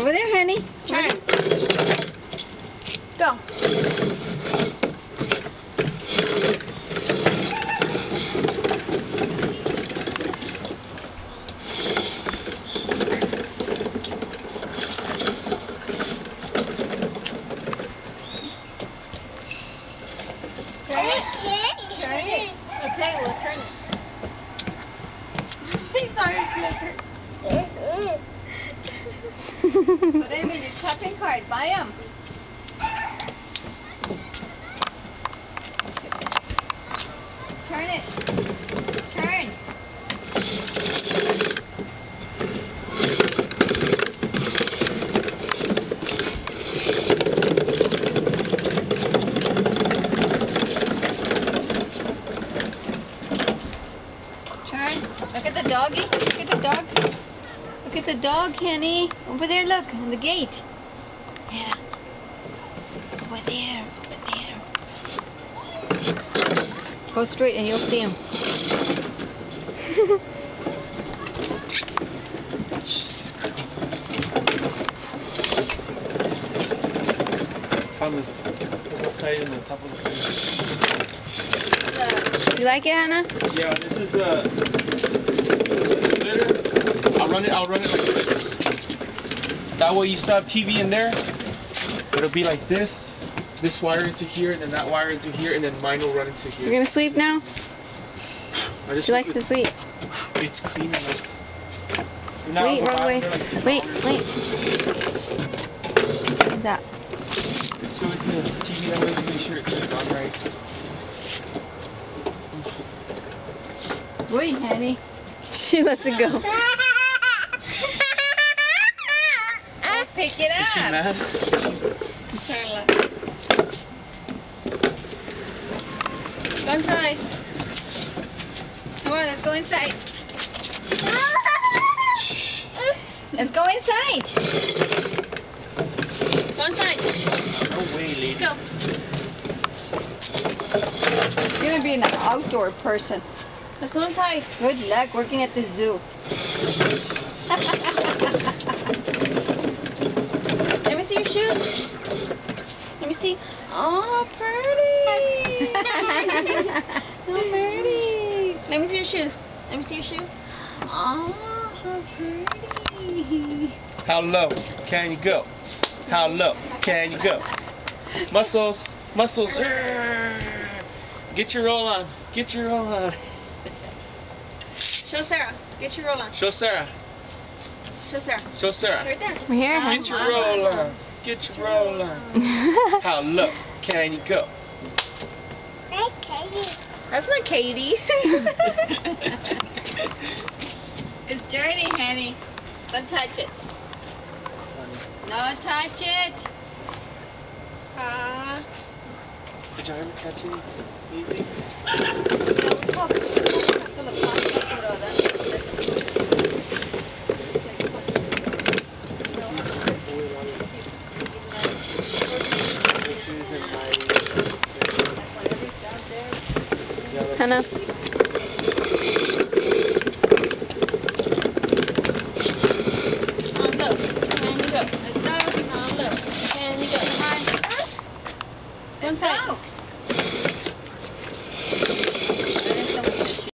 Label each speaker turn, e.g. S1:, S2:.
S1: Over there, honey.
S2: Turn. Go.
S3: Turn it.
S2: Okay, we'll turn it. He saw your slipper.
S1: Put him in your shopping cart. Buy him. Turn it. Turn. Turn. Look at the doggy. Look at the dog. Look at the dog, Henny. Over there, look, on the gate. Yeah. Over there. Over there. Go straight and you'll see him.
S4: On the outside and the top of the
S1: You like it, Hannah?
S4: Yeah, this is a splitter. I'll run it like this. That way you still have TV in there. It'll be like this. This wire into here, and then that wire into here, and then mine will run into here.
S1: You're gonna sleep now? She likes to sleep.
S4: It's clean enough.
S1: Wait, wrong way. Wait. Like that.
S4: Let's go with the TV that way to make sure it turns on right.
S1: Wait, honey. She lets it go. Oh, pick it
S4: Is she
S1: up.
S4: mad?
S2: Charlotte. Go inside.
S1: Come on, let's go inside. Let's go inside.
S2: Go inside.
S4: No way, lady.
S2: Let's go.
S1: You're gonna be an outdoor person.
S2: Let's go inside.
S1: Good luck working at the zoo.
S2: Let me see your shoes. Let me see. Oh, pretty. Oh, pretty. Let me see your shoes. Let me see your shoes. Oh, how pretty.
S4: How low can you go? How low can you go? Muscles. Get your roll on. Get your roll on.
S2: Show Sarah. Get your roll on.
S4: Show Sarah.
S2: Show Sarah.
S4: Show Sarah.
S2: Right there.
S1: We're here, huh?
S4: Get your roll on. Get your roll on. How low can you go?
S2: That's not Katie.
S1: It's dirty, honey. Don't touch it. No, touch it.
S4: Did you ever catch anything?
S1: Full of plastic.